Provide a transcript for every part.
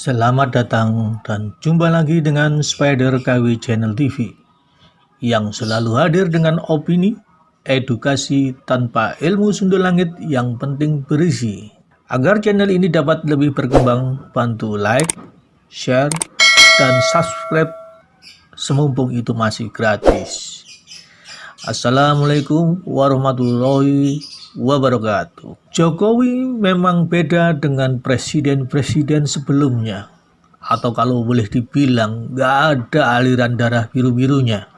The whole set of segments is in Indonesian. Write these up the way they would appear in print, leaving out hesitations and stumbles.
Selamat datang dan jumpa lagi dengan Spider KW Channel TV yang selalu hadir dengan opini, edukasi tanpa ilmu sundul langit yang penting berisi. Agar channel ini dapat lebih berkembang, bantu like, share, dan subscribe semumpung itu masih gratis. Assalamualaikum warahmatullahi wabarakatuh. Jokowi memang beda dengan presiden-presiden sebelumnya, atau kalau boleh dibilang gak ada aliran darah biru-birunya.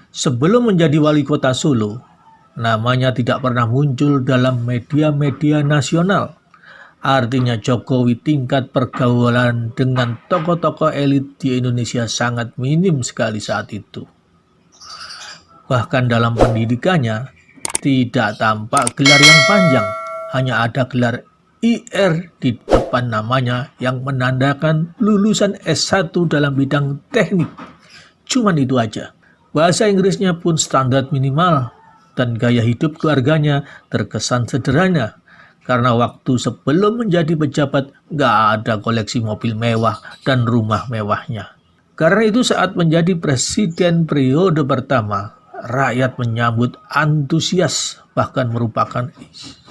Sebelum menjadi wali kota Solo, namanya tidak pernah muncul dalam media-media nasional. Artinya Jokowi tingkat pergaulan dengan tokoh-tokoh elit di Indonesia sangat minim sekali saat itu. Bahkan dalam pendidikannya tidak tampak gelar yang panjang, hanya ada gelar IR di depan namanya yang menandakan lulusan S1 dalam bidang teknik. Cuman itu aja. Bahasa Inggrisnya pun standar minimal dan gaya hidup keluarganya terkesan sederhana. Karena waktu sebelum menjadi pejabat gak ada koleksi mobil mewah dan rumah mewahnya. Karena itu saat menjadi presiden periode pertama, rakyat menyambut antusias, bahkan merupakan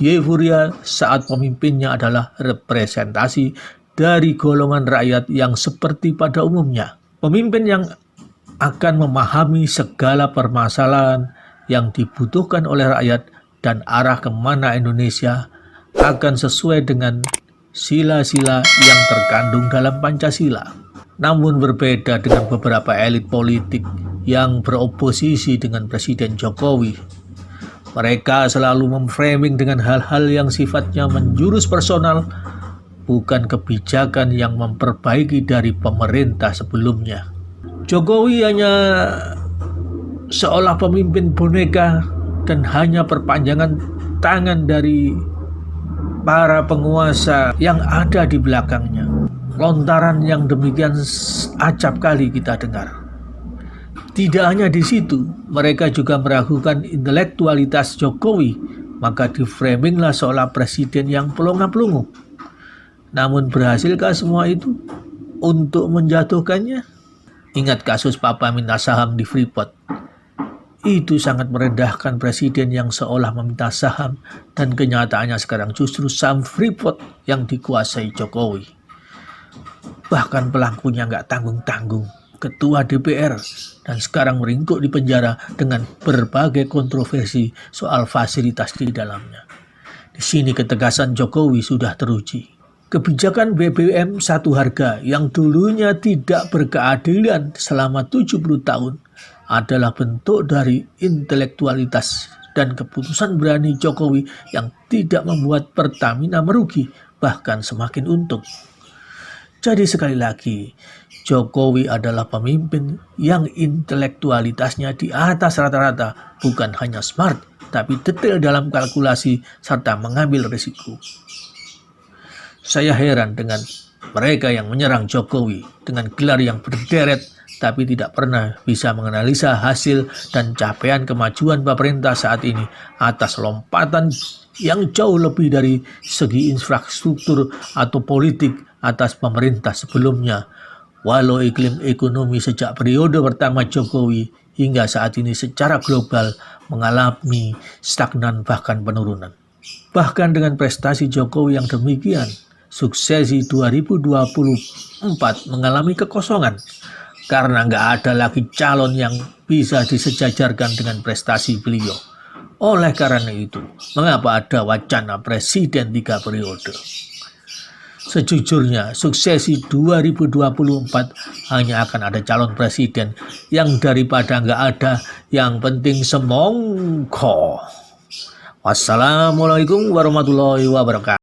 euforia saat pemimpinnya adalah representasi dari golongan rakyat yang seperti pada umumnya. Pemimpin yang akan memahami segala permasalahan yang dibutuhkan oleh rakyat dan arah kemana Indonesia akan sesuai dengan sila-sila yang terkandung dalam Pancasila. Namun berbeda dengan beberapa elit politik yang beroposisi dengan Presiden Jokowi. Mereka selalu memframing dengan hal-hal yang sifatnya menjurus personal, bukan kebijakan yang memperbaiki dari pemerintah sebelumnya. Jokowi hanya seolah pemimpin boneka dan hanya perpanjangan tangan dari para penguasa yang ada di belakangnya. Lontaran yang demikian acap kali kita dengar. Tidak hanya di situ, mereka juga meragukan intelektualitas Jokowi, maka diframinglah seolah presiden yang pelongo-pelongo. Namun berhasilkah semua itu untuk menjatuhkannya? Ingat kasus Papa minta saham di Freeport. Itu sangat merendahkan presiden yang seolah meminta saham, dan kenyataannya sekarang justru saham Freeport yang dikuasai Jokowi. Bahkan pelakunya nggak tanggung-tanggung, ketua DPR, dan sekarang meringkuk di penjara dengan berbagai kontroversi soal fasilitas di dalamnya. Di sini ketegasan Jokowi sudah teruji. Kebijakan BBM satu harga yang dulunya tidak berkeadilan selama 70 tahun adalah bentuk dari intelektualitas dan keputusan berani Jokowi yang tidak membuat Pertamina merugi, bahkan semakin untung. Jadi sekali lagi, Jokowi adalah pemimpin yang intelektualitasnya di atas rata-rata, bukan hanya smart, tapi detail dalam kalkulasi serta mengambil risiko. Saya heran dengan mereka yang menyerang Jokowi dengan gelar yang berderet, tapi tidak pernah bisa menganalisa hasil dan capaian kemajuan pemerintah saat ini atas lompatan yang jauh lebih dari segi infrastruktur atau politik atas pemerintah sebelumnya. Walau iklim ekonomi sejak periode pertama Jokowi hingga saat ini secara global mengalami stagnan bahkan penurunan. Bahkan dengan prestasi Jokowi yang demikian, suksesi 2024 mengalami kekosongan karena nggak ada lagi calon yang bisa disejajarkan dengan prestasi beliau. Oleh karena itu, mengapa ada wacana presiden 3 periode? Sejujurnya, suksesi 2024 hanya akan ada calon presiden yang daripada nggak ada, yang penting semongko. Wassalamualaikum warahmatullahi wabarakatuh.